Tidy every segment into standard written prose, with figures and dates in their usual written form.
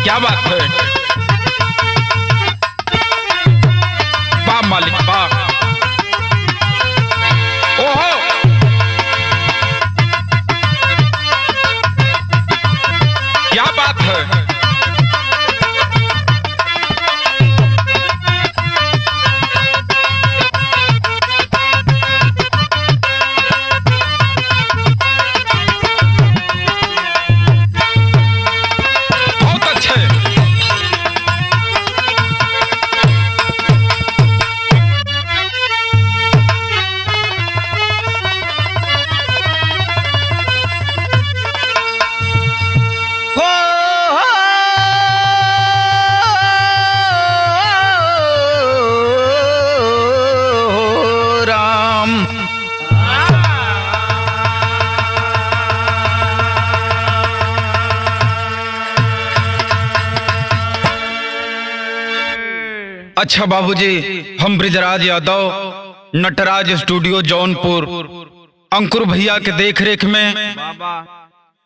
क्या बात है। वाह मालिक वाह। ओहो क्या बात है। अच्छा बाबूजी, हम ब्रिजराज यादव नटराज स्टूडियो जौनपुर अंकुर भैया के देख रेख में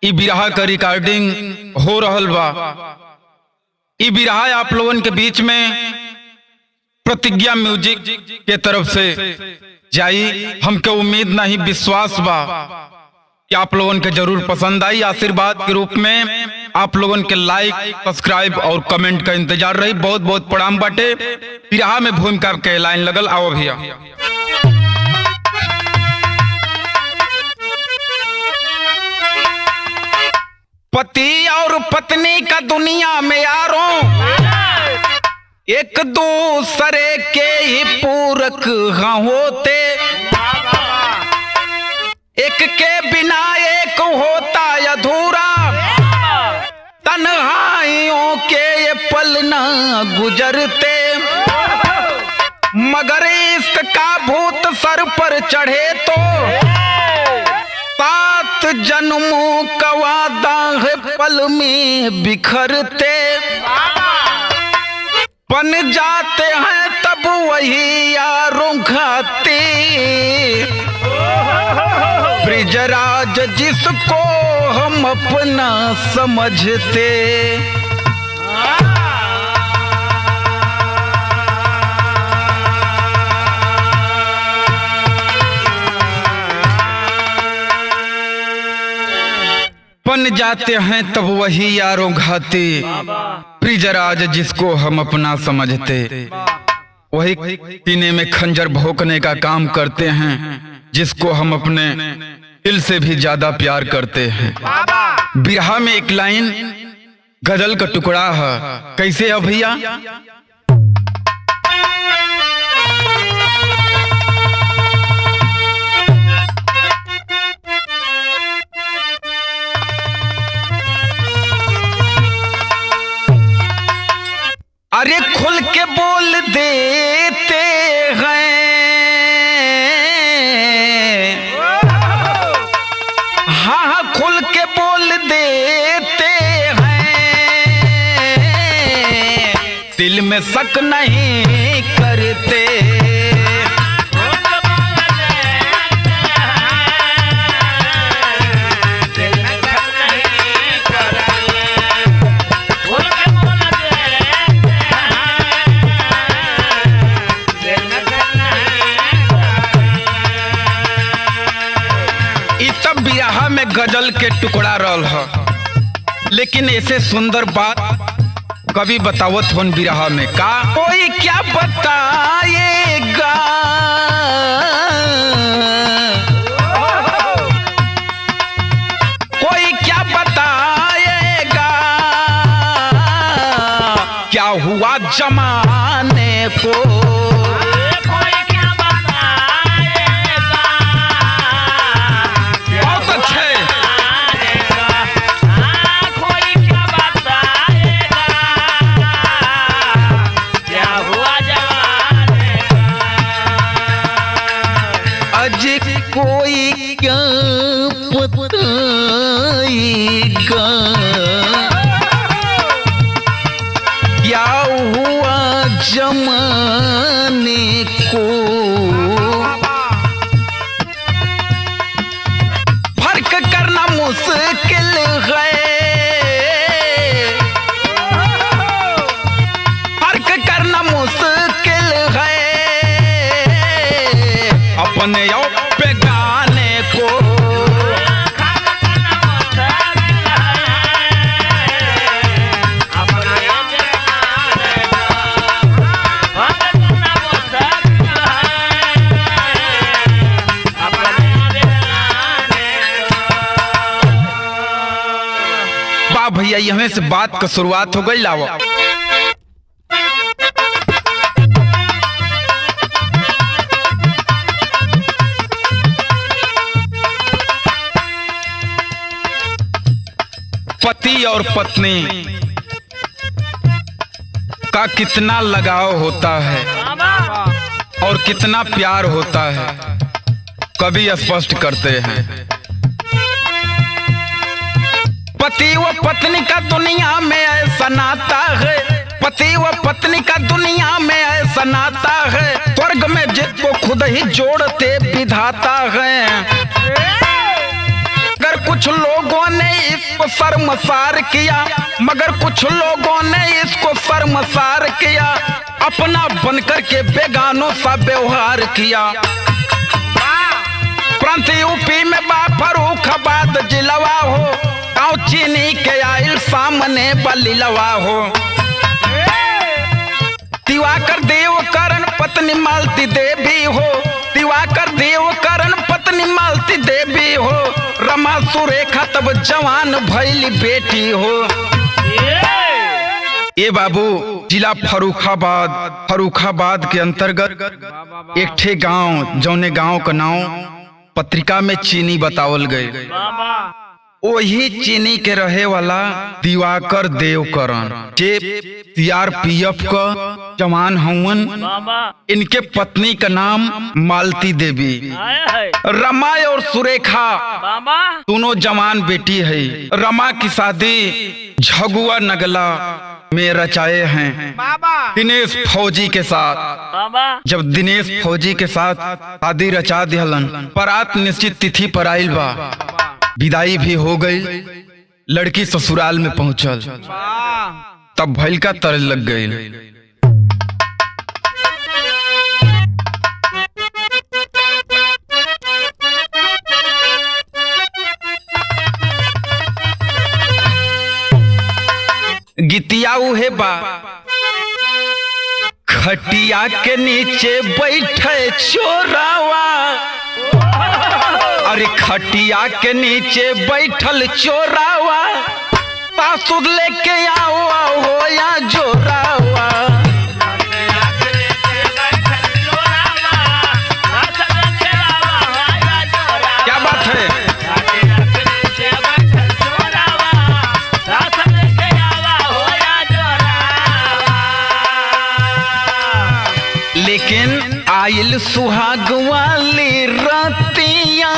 ई बिरहा का रिकॉर्डिंग हो रहल बा। ई बिरहा आप लोगन के बीच में प्रतिज्ञा म्यूजिक के तरफ से जाई। हमके उम्मीद नहीं विश्वास बा कि आप लोगन के जरूर पसंद आई। आशीर्वाद के रूप में आप लोगन के लाइक सब्सक्राइब और कमेंट का इंतजार रही। बहुत बहुत प्रणाम बाटे। बिरहा में भूमिका के लाइन लगल, आओ भैया। पति और पत्नी का दुनिया में यारों एक दूसरे के ही पूरक होते, एक के बिना एक होता अधूरा, तन्हाइयों के ये पल न गुजरते। मगर इश्क का भूत सर पर चढ़े तो 7 जन्मों का वादा है पल में बिखरते। बन जाते हैं तब वही यारों खाते, ब्रिजराज जिसको हम अपना समझते। बन जाते हैं तब वही यारों घाते, ब्रिजराज जिसको हम अपना समझते। वही सीने में खंजर भोंकने का काम करते हैं, जिसको हम अपने दिल से भी ज्यादा प्यार करते हैं। बिरहा में एक लाइन गजल का टुकड़ा है, कैसे है भैया। अरे खुल के बोल देते हैं, हाँ खुल के बोल देते हैं, दिल में शक नहीं करते। बिरहा में गजल के टुकड़ा रहल है, लेकिन ऐसे सुंदर बात कभी बतावत होन बिरहा में का। कोई क्या बताएगा, कोई क्या बताएगा, क्या हुआ जमाने को। कोई क्या बताएगा, क्या हुआ जमाने को। फर्क करना मुश्किल है, अपने और बेगाने को। भैया यहीं से बात का शुरुआत हो गई। लावा पति और पत्नी का कितना लगाव होता है और कितना प्यार होता है, कवि स्पष्ट करते हैं। पति व पत्नी का दुनिया में ऐसा नाता है, पति व पत्नी का दुनिया में ऐसा नाता है, स्वर्ग में जिसको खुद ही जोड़ते विधाता है। मगर कुछ लोगों ने इसको शर्मसार किया, मगर कुछ लोगों ने इसको शर्मसार किया, अपना बनकर के बेगानों सा व्यवहार किया। प्रांत यूपी में बा फर्रुखाबाद जिलवा हो, चीनी के आइल सामने बलिलवा हो। दिवाकर देवकरण पत्नी मालती देवी हो, दिवाकर देवकरण पत्नी मालती देवी हो, रमा सुरेखा तब जवान भैली बेटी हो। ये बाबू जिला फर्रुखाबाद, फर्रुखाबाद के अंतर्गत एक ठे गांव, जौने गांव का नाम पत्रिका में चीनी बतावल गए। वही चीनी के रहे वाला दिवाकर देवकरण जे सीआरपीएफ का जवान हवन। इनके पत्नी का नाम मालती देवी। रमा और सुरेखा दोनों जवान बेटी है। रमा की शादी झगुआ नगला में रचाए हैं दिनेश फौजी के साथ। जब दिनेश फौजी के साथ शादी रचा दिहलन, बारात निश्चित तिथि पर आइल बा, विदाई भी हो गई, लड़की ससुराल में पहुंचल, तब भैल का तरस लग गई। गीतिया उहे बा, खटिया के नीचे बैठे चोरावा, अरे खटिया के नीचे बैठल चोरावा, सासुर लेके आओ हो या जोरावा। क्या बात है? लेकिन आइल सुहाग वाली रातिया,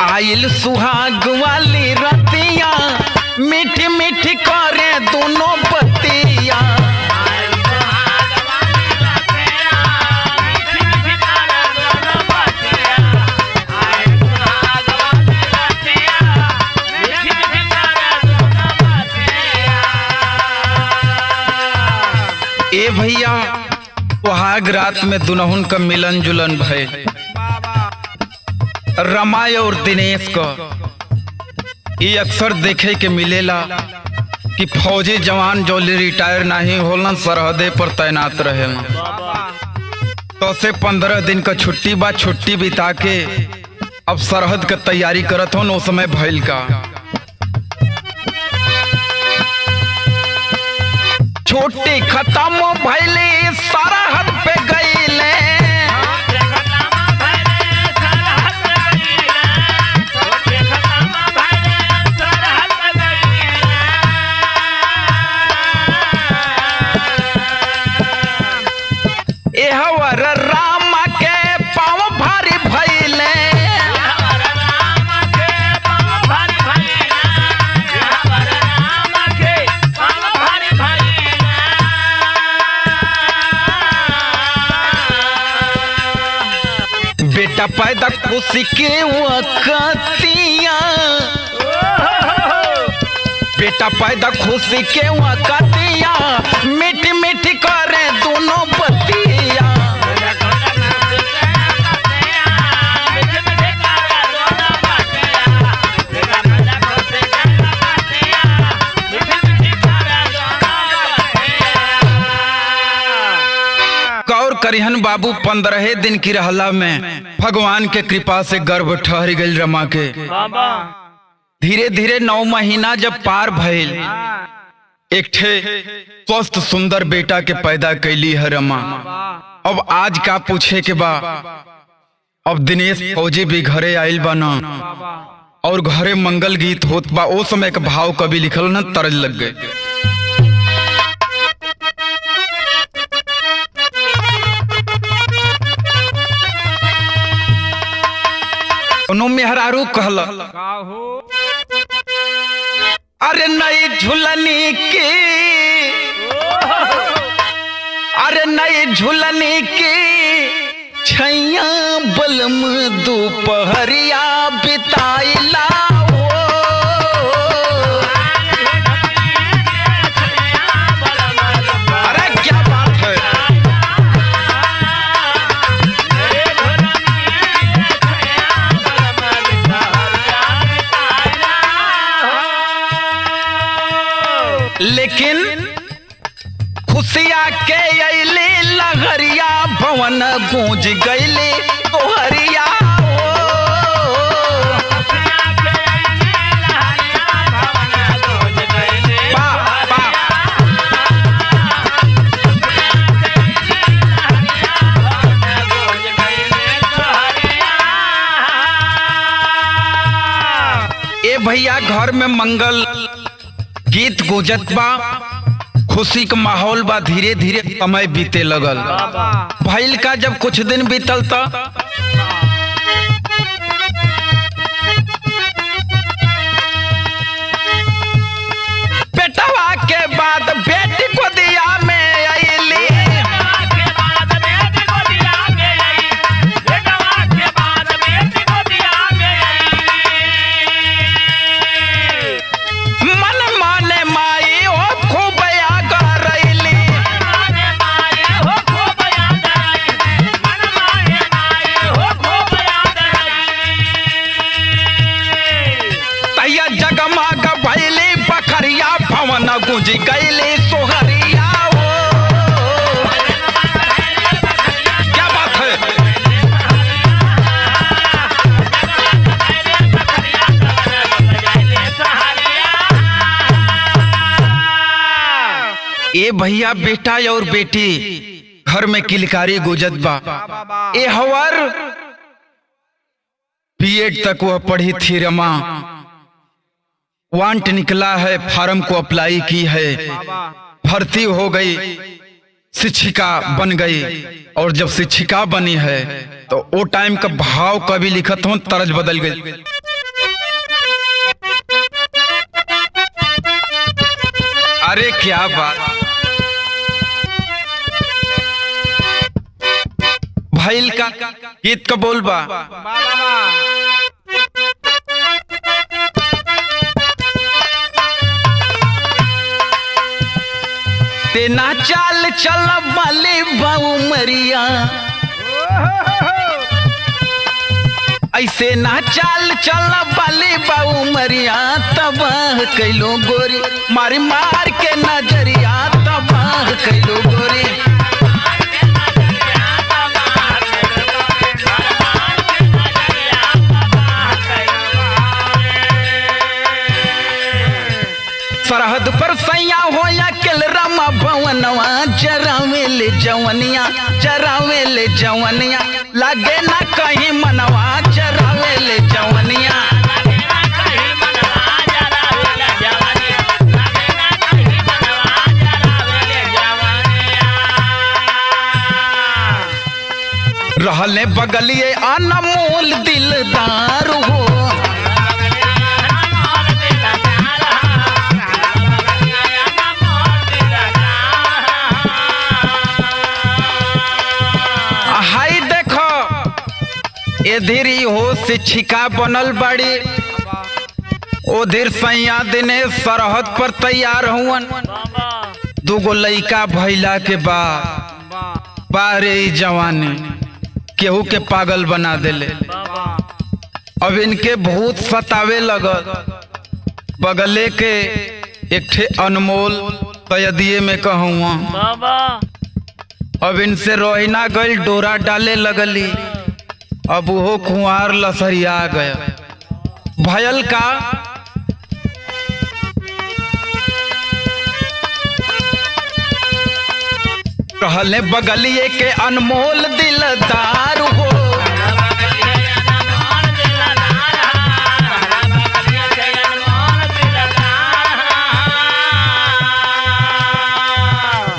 आइल सुहाग वाली रातिया, मीठी मीठी करे दोनों बतिया। ए भैया सुहाग रात में दुनहुन का मिलन जुलन भय। रमा और दिनेश को ये अक्सर देखे के मिलेला कि फौजी जवान जो रिटायर नहीं होलन सरहदे पर तैनात रहे। तो से 15 दिन का छुट्टी बा, छुट्टी बिता के अब सरहद का तैयारी करत हो। उस समय भइल का छुट्टी खत्म भइले, सरहद पे गईले, रामा के पाँव भारी भइले, बेटा पैदा खुशी के वक़्तिया, बेटा पैदा खुशी के वक़्तिया, मीठी मीठी करे दोनों बतिया। बाबू 15 दिन की रहला में भगवान के कृपा से गर्भ ठहर गई रमा के। धीरे धीरे 9 महीना जब पार भइल, एक ठे स्वस्थ सुंदर बेटा के पैदा कैली है रमा। अब आज का पूछे के बा, अब दिनेश फौजी भी घरे आइल बा न, और घरे मंगल गीत होत बा। ओ समय के भाव कभी लिखल न, तरज लग गए। मेहरारू कहल, अरे नई झुलनी की, अरे नई झुलनी की छैया बलम दोपहरिया बिताइला। अरे क्या बात है, लेकिन खुशिया के अइले लहरिया भवन गूंज गइले तोहरिया। ए भैया घर में मंगल गीत गूंजत बा, खुशी का माहौल बा। धीरे धीरे समय बीते लगल। भइल का जब कुछ दिन बीतल त बेटवा के बाद बेटी को दिया में आइली। जगमग भइली बखरिया भवन गूंज गइली सोहरिया। क्या बात है, ए भैया बेटा और बेटी घर में किलकारी गुजत बा। ए हवर बीएड तक वह पढ़ी थी रमा, वांट निकला है, फार्म को अप्लाई की है, भर्ती हो गई, शिक्षिका बन गई। और जब शिक्षिका बनी है तो वो टाइम का भाव कभी लिखत हूं, तरज बदल गई। अरे क्या बात, भइल का गीत का बोल बा। तेना चाल चल बाले बाऊ मरिया, ऐसे ना चाल चल बाले बाऊ मरिया। तबाह कैलो गोरी मारी मार के नजरिया, तबाह कैलो गोरी। सरहद पर सैया हो या किल रमा भवनवा, जरावेल जवनिया, जरावेल जवनिया, लागे ना कहीं मनवा, जरावेल जवनिया। रहले बगलिए अनमोल दिलदार हो, एधीरी हो शिक्षिका बनल बड़ी, उधर सैया दिनेश सरहद पर तैयार हुवन। दूगो लइका भइला के बाद बारे जवानी केहू के पागल बना देले। अब इनके भूत सतावे लगल। बगले के एक ठे अनमोल तयदिए में कहूँ अब इनसे रोहिना गई डोरा डाले लगली। अब वो कुंवार लसरिया गया। भयल का कहले बगलिए के अनमोल दिलदार हो।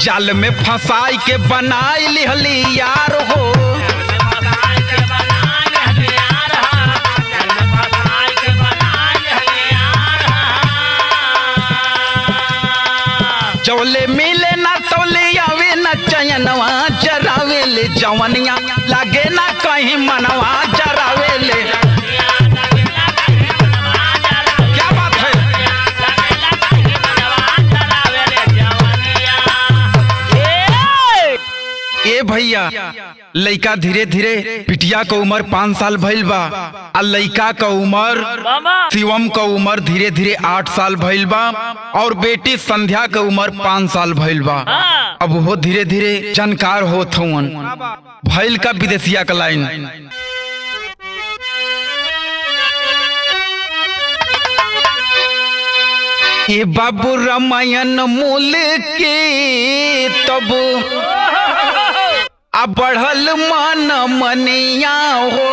जाल में फंसाई के बनाई लिहली यार हो। चौले मिले ना तौले आवे न चयनवा जरावे ले जवनिया लागे ना कहीं मनवा जरावे ले। क्या बात है। ए भैया लइका धीरे धीरे पिटिया का उम्र 5 साल भइल बा आ लइका का उम्र शिवम का उम्र धीरे धीरे 8 साल भइल बा और बेटी संध्या का उम्र 5 साल भइल बा। अब वो धीरे धीरे जानकार होत हवन भइल का विदेशिया का लाइन। ए बाबू रामायण मूल के तब आ बढ़ल मन मनिया हो।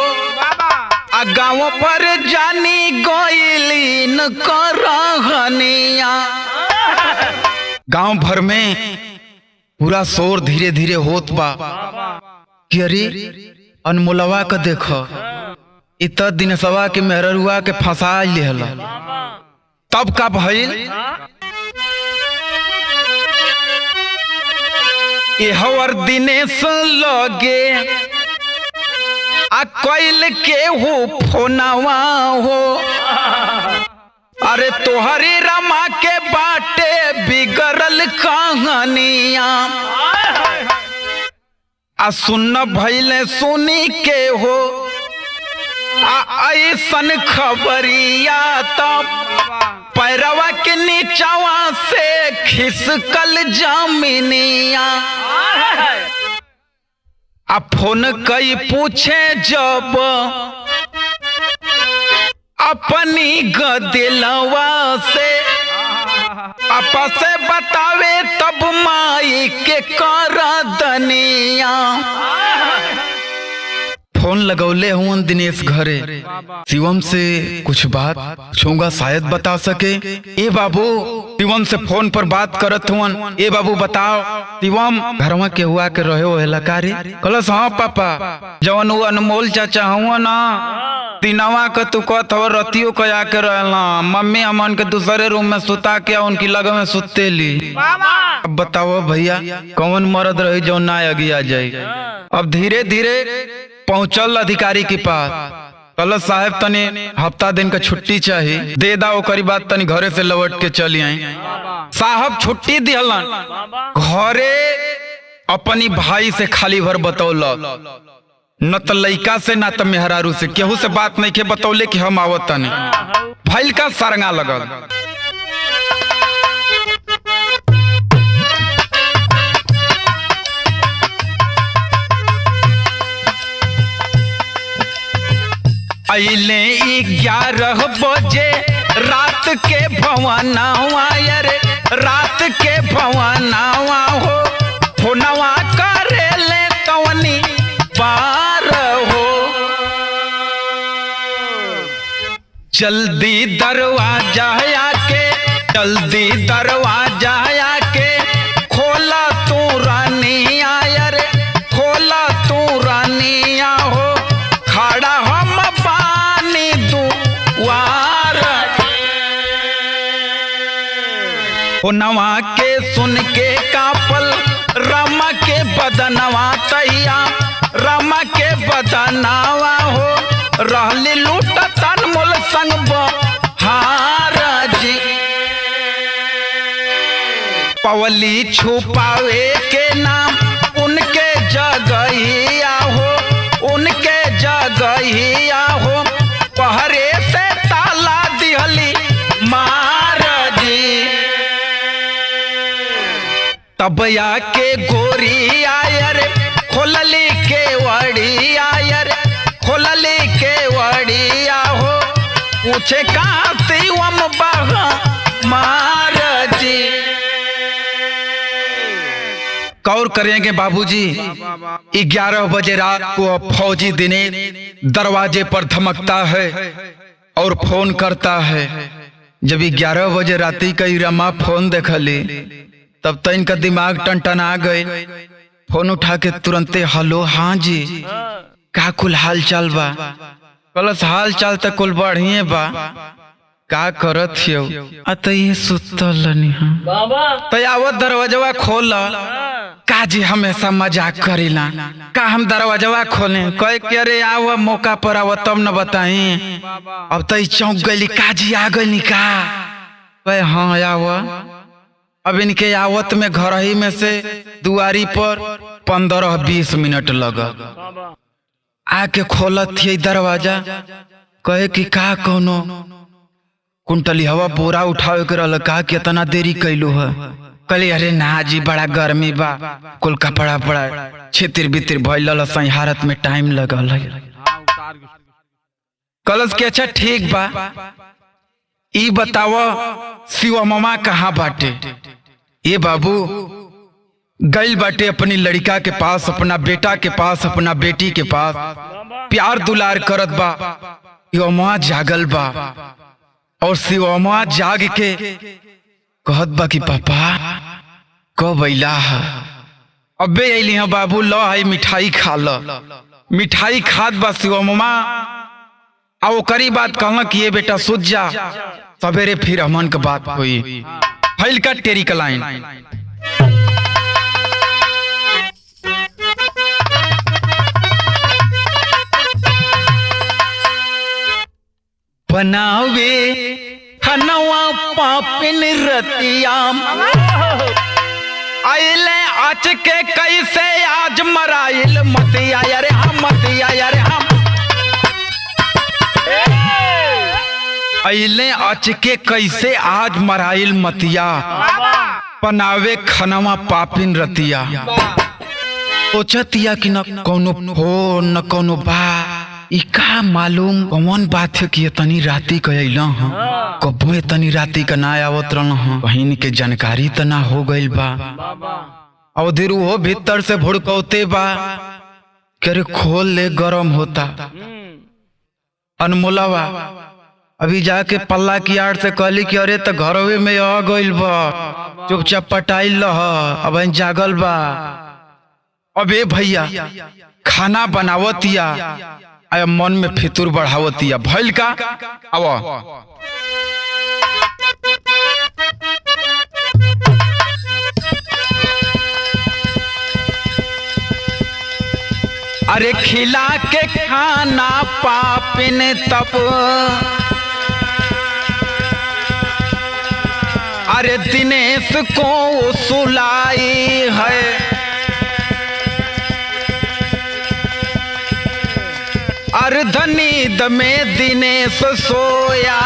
आ गाँव पर जानी गईलीन करहनिया। गांव भर में पूरा शोर धीरे धीरे होत बा कि अरे अनमोलवा का देख इत दिन सवा के मेहरुआ के फंसा लेहल। तब का भइल हवर दिनेश लगे आ कैल के हो फोनवा हो। अरे तोहरी रमा के बाटे बिगड़ल कहानिया। आ सुन भइले सुनी के हो ऐसन खबरिया। तब पैरवा के नीचवा से खिसकल जमीनिया। आ फोन कई पूछे जब अपनी गदिलवा से आपा से बतावे तब माई के कर दनिया। फोन लगौले हुआ दिनेश घरे शिवम से कुछ बात पूछूंगा शायद बता सके। ए बाबू शिवम से फोन पर बात करत हुआ। ए बाबू बताओ शिवम घरवा के हुआ के रहे हो लकारी। कलस हाँ पापा जवन वो अनमोल चाचा हुआ ना दिनवा के तू कहत हो रतियो के आके रहना। मम्मी अमन के दूसरे रूम में सुता के उनकी लग में सुते ली। अब बताओ भैया कौन मर्द रही जो ना अगी आ जाए। अब धीरे धीरे पहुंचल अधिकारी के पास। कलश साहब तनी हफ्ता दिन का छुट्टी चाहिए दे दा। ओकरी बात तनी घरे से लौट के चली आई। साहब छुट्टी दिहलन घरे अपनी भाई से खाली भर बतौल न तो लइका से ना तो मेहरारू से केहू से बात नहीं के बतौले कि हम आवत तनी। भइल का सरंगा लगल। अइले 11 बजे रात के भवनवा। रे रात के भवनवा हो फोनवा करे ले तवनी पार हो। जल्दी दरवाजा आके जल्दी दरवाजा आके खोला तू रानिया। रे खोला तू रानिया हो खड़ा हम पानी दुआर। फोनवा के सुन के कापल रमा के बदनवा तैया। रमा के बदनवा हो रहली लूट तनमूल संग बहार जी। पवली छुपावे के नाम उनके जगहिया हो। उनके जगहिया हो पहरे से ताला दिहली मार जी। तब या के गोरी आयर वड़िया यार खोलली के वड़िया हो पूछे काती वम बहा महाराजी। गौर करेंगे बाबूजी 11 बजे रात को फौजी दिनेश दरवाजे पर धमकता है और फोन करता है। जब 11 बजे राती कई रमा फोन देखली तब तो इनका दिमाग टनटना गए। फोन उठा के तुरंते हेलो हाँ जी का कुल हाल चाल बा। कलस हाल चाल तो कुल बढ़िए बा का करत हो अतः सुतल तयावत दरवाजा खोल का जी हमेशा मजाक करेला का हम दरवाजा खोले कह के अरे आव मौका पर आव तब न बताई। अब तो चौंक गई का जी आ गई का कहे हाँ आव। अब इनके आवत में घर ही में से दुआरी पर 15-20 मिनट लगा। आके खोलत थी दरवाजा कहे कि का कोनो कुंटली हवा बोरा उठावे के रहल का कितना देरी कैलू है। कहली अरे ना जी बड़ा गर्मी बा कुल कपड़ा पड़ा छितिर बितिर भइल संहारत में टाइम लगल है। कलस के अच्छा ठीक बा ई बताव शिवा मामा कहाँ बाटे। ये बाबू गइल बाटे अपनी लड़का के पास अपना बेटा के पास अपना बेटी के पास प्यार दुलार करत बा। शिवमा जागल बा और शिवमा जाग के कहत बा कि पापा कब अइला है। अबे अइली है बाबू लो है मिठाई खा लो। मिठाई खात बा शिवमा आ ओकरी बात कहला कि ये बेटा सुत जा सवेरे फिर हमन के बात हुई। फैल का टेरी कलाइन बनावे हनवा पापिन रतिया आइले आज के कैसे आज मराइल मतिया यारे हम मतिया यारे हम आइले आज के कैसे आज मराइल मतिया बनावे खनवा पापिन रतिया। सोचतिया कि न कोनो फोन न कोनो बा इका मालूम कौन बात है कि इतनी राती कइला हां कबो इतनी राती का ना आवत रहल हां बहिन के जानकारी त ना हो गइल बा। और देर वो भीतर से भुड़कौते बा करे खोल ले गरम होता। अनमोलावा अभी जाके पल्ला की आड़ से कहली कि अरे तो घरवे में आ गइल बा चुपचाप पटाइल रह अब जागल बा। अबे भैया खाना बनावतिया आया मन में फितुर बढ़ावतिया भइल का अब अरे खिला के खाना पापिन तब अरे दिनेश को सुलाई है। अर्धनींद में दिनेश सोया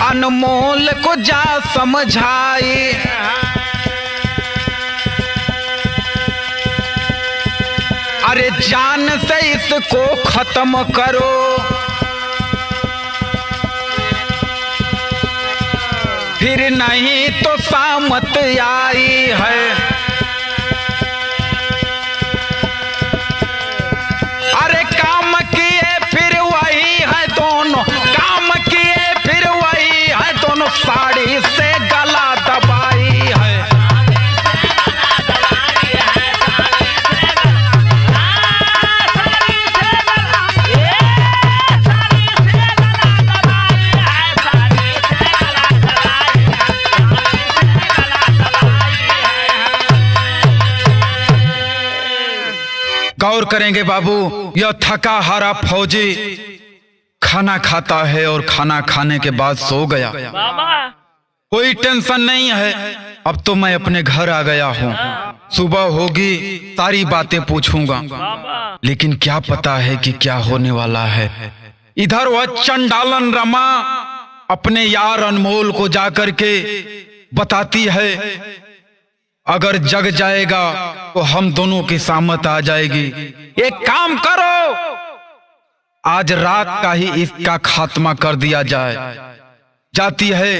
अनमोल को जा समझाई अरे जान से इसको खत्म करो फिर नहीं तो सामत आई है। अरे काम किए फिर वही है दोनों काम किए फिर वही है दोनों साड़ी से गला दबाई है। गौर करेंगे बाबू यह थका हारा फौजी खाना खाता है और खाना खाने के बाद सो गया। कोई टेंशन नहीं है अब तो मैं अपने घर आ गया हूँ सुबह होगी सारी बातें पूछूंगा लेकिन क्या पता है कि क्या होने वाला है। इधर वह चंडालन रमा अपने यार अनमोल को जाकर के बताती है अगर जग जाएगा तो हम दोनों की सामत आ जाएगी। एक काम करो, आज रात का ही इसका खात्मा कर दिया जाए। जाती है,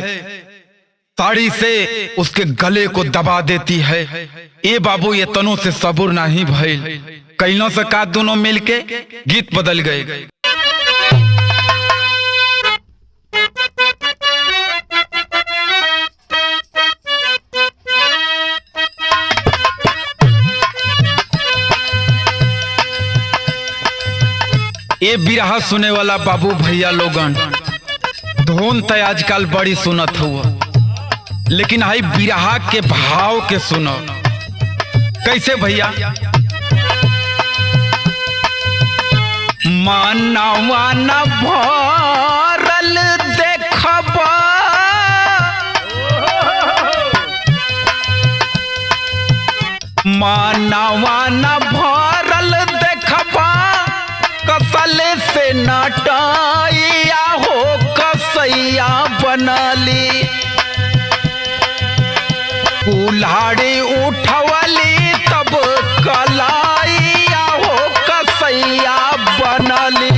साड़ी से उसके गले को दबा देती है। ए बाबू, ये तनों से सबूर नहीं भइल। कैलों से का दोनों मिलके गीत बदल गए। ये बिरहा सुने वाला बाबू भैया लोगन, धुन तो आजकल बड़ी सुनत हुआ, लेकिन हाई बिरहा के भाव के सुनो। कैसे भैया? मानवा न भरल देखबा, मानवा न भरल देखबा, कसल से नटाइया हो कसैया बनली। कुल्हाड़ी उठवली तब कलाइया हो कसैया बनली।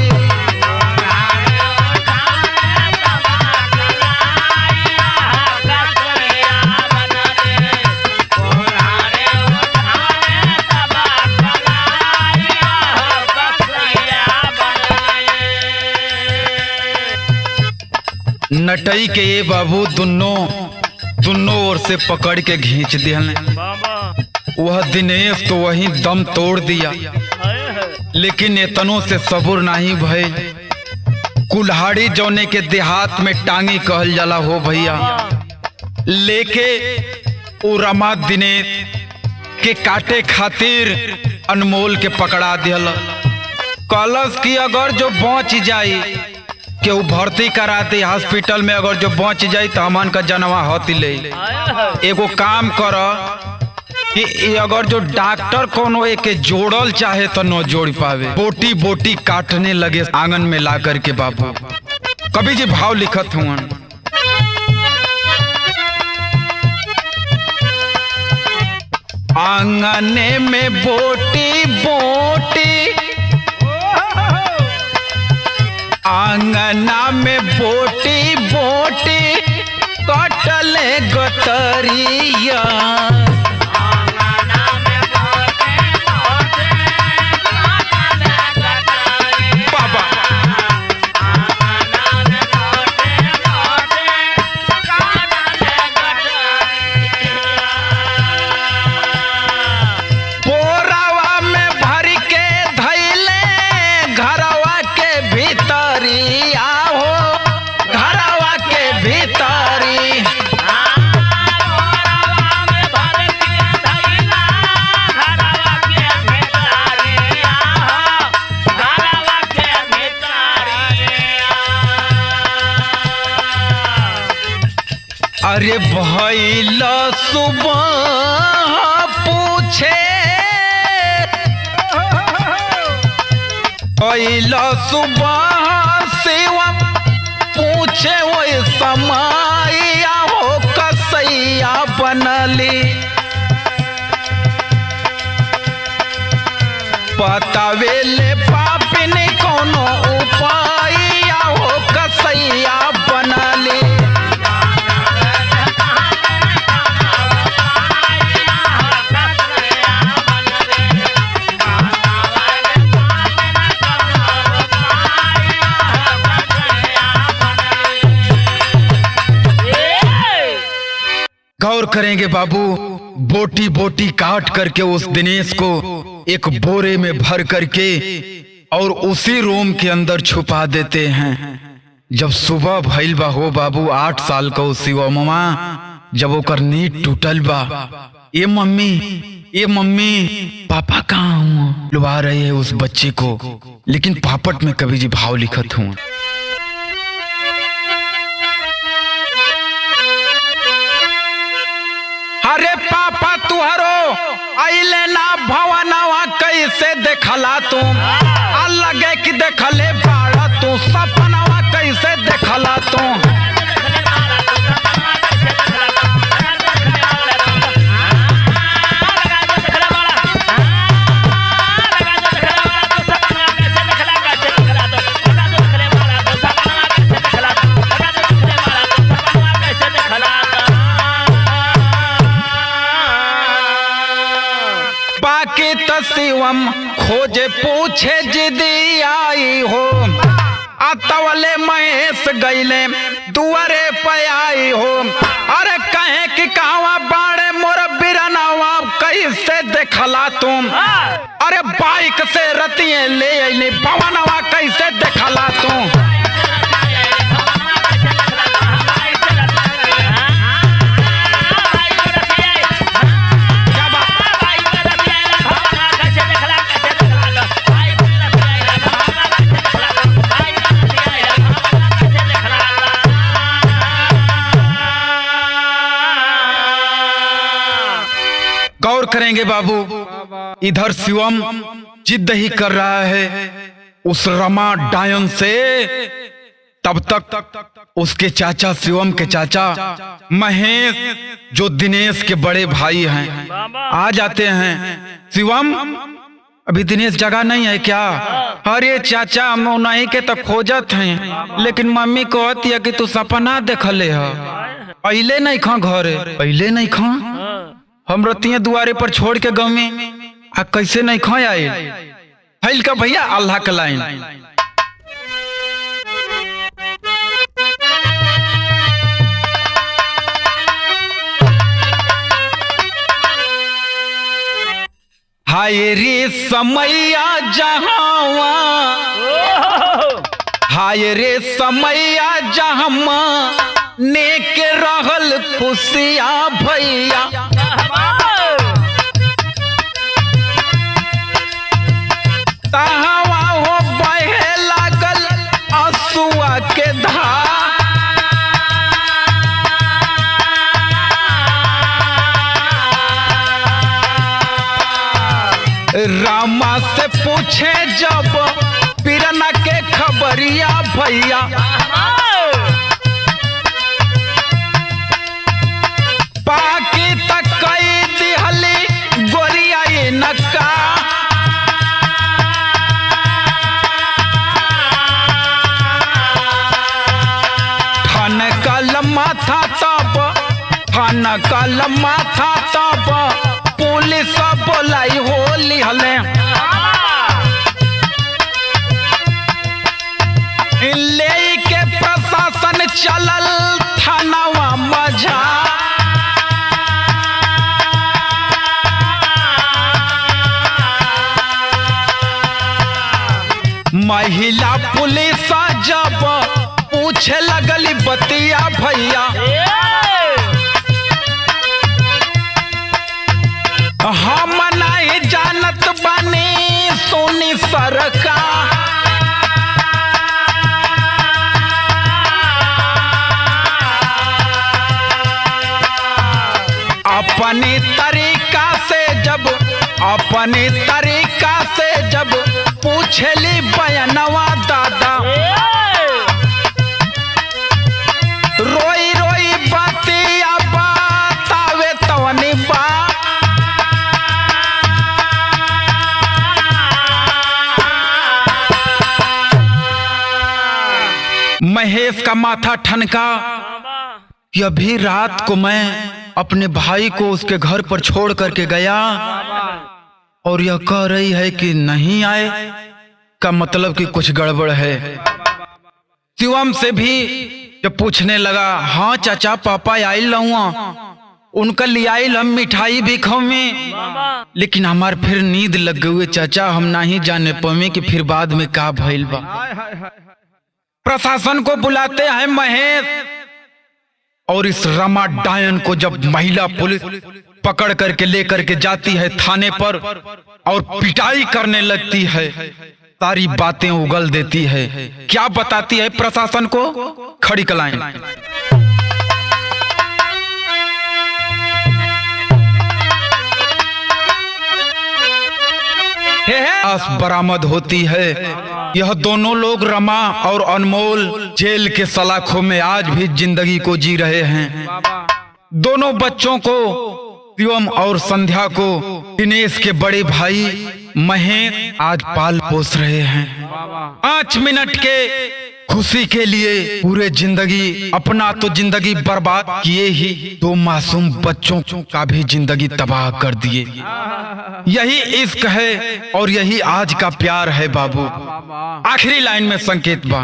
नटई के ये बाबू दोनों ओर से पकड़ के खींच दिया। वह दिनेश तो वही दम तोड़ दिया, लेकिन एतनों से सबूर नहीं भय। कुल्हाड़ी जौने के देहात में टांगी कहल जाला हो भैया, लेके वो रमा दिनेश के काटे खातिर अनमोल के पकड़ा दियल। कलश की अगर जो बच जाई के वो भर्ती कराते हॉस्पिटल में, अगर जो बच जाए तो हमन का जनवा होती ले। एगो काम कर कि अगर जो डॉक्टर कोनो एक जोड़ल चाहे तो न जोड़ पावे, बोटी बोटी काटने लगे आंगन में ला करके। बाबू कभी जी भाव लिखत हुआ, आंगने में बोटी बोटी, आंगना में बोटी बोटी कटले गतरिया। बाबा बोरावा में भर के धैले घरवा के भीतरिया हो, घरवा के भीतरी। अरे भइल सुबह पूछे, भइल सुबह सेवा पूछे, वही समाइया हो कसैया बनली। बतावेले पापिन कोनो उपाइया हो कसैया बनली। गौर करेंगे बाबू, बोटी बोटी काट करके उस दिनेश को एक बोरे में भर करके और उसी रूम के अंदर छुपा देते हैं। जब सुबह भइल बा हो बाबू, 8 साल का उसी वो मामा, जब ओकर नींद टूटल बा, ये मम्मी पापा कहाँ हुआ, लुभा रहे है उस बच्चे को। लेकिन पापट में कभी जी भाव लिखत हुआ, अरे पापा तुहरो आइले ना भवनवा कैसे देखला तुम, लगे कि देखले बाड़ा तू सपनवा कैसे देखला तुम। पाके त शिवम खोजे पूछे जिदी आई हो, अतवले महेश गईले दुआरे पे आई हो। अरे कहे कि कहवा बाड़े मोर बिरनवा कैसे देखला तुम, अरे बाइक से रतिये ले अइले पवनवा कैसे देखला तुम। गौर करेंगे बाबू, इधर शिवम जिद ही कर रहा है उस रमा डायन से। तब तक उसके चाचा, शिवम के चाचा महेश, जो दिनेश के बड़े भाई हैं, आ जाते हैं। शिवम, अभी दिनेश जगह नहीं है क्या? अरे चाचा, हम उन्हीं के तो खोजत हैं, लेकिन मम्मी कहती है कि तू सपना देखले है, अइले नहीं खा घरे, अइले नहीं खा। हम रतिये दुआरे पर छोड़ के गाँव में आ कैसे नहीं खा आए। फैल का भैया अल्लाह का लाइन। हाय रे समैया जहावा, हाय रे समैया जहमा नेक रहल खुशिया भैया। तहवा हो बहे लागल आंसुआ के धार, रामा से पूछे जब पिरना के खबरिया भैया। पाकी तक कई दिहली गोरिया नका, माथा तब थान कल माथा तब पुलिस बोलाई होली हले। ले के प्रशासन चलल थानावा मझा, महिला पुलिस जब पूछे लगली बतिया भैया। हम नहीं जानत बनी सोनी सरकार, अपने तरीका से जब, अपने तरीका से जब पूछली बयानवा दादा, रोई रोई बतिया बतावे तवनी बा। महेश का माथा ठनका कि अभी रात को मैं अपने भाई को उसके घर पर छोड़ करके गया और यह कह रही है कि नहीं आए, का मतलब कि कुछ गड़बड़ है। शिवम से भी जब पूछने लगा, हाँ चाचा पापा आइल रहुआ, उनका ले आइल हम मिठाई भी खवे, लेकिन हमार फिर नींद लग गई चाचा, हम नहीं जाने पावे कि फिर बाद में का भइल बा। प्रशासन को बुलाते हैं महेश, और इस रमा डायन को जब महिला पुलिस पकड़ करके लेकर के जाती है थाने पर और पिटाई करने लगती है, सारी बातें उगल देती है। क्या बताती है प्रशासन को? खड़ी कलाएं। बरामद होती है। यह दोनों लोग रमा और अनमोल जेल के सलाखों में आज भी जिंदगी को जी रहे हैं। दोनों बच्चों को, शिवम और संध्या को, दिनेश के बड़े भाई महेश आज पाल पोस रहे हैं। 5 मिनट के खुशी के लिए पूरे जिंदगी अपना तो जिंदगी बर्बाद किए ही, 2 मासूम बच्चों का भी जिंदगी तबाह कर दिए। यही इश्क है और यही आज का प्यार है बाबू। आखिरी लाइन में संकेत बा,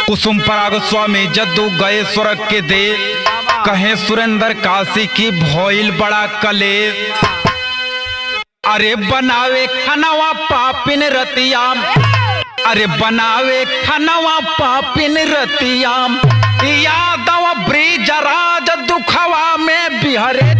कुसुम पराग स्वामी जद्दू गए स्वर्ग के देव, कहे सुरेंद्र काशी की भोइल बड़ा कले। अरे बनावे खनवा पापिन रतियाम, अरे बनावे खनवा पापिन रतियाम, यादव ब्रिज राज दुखवा में बिहरे।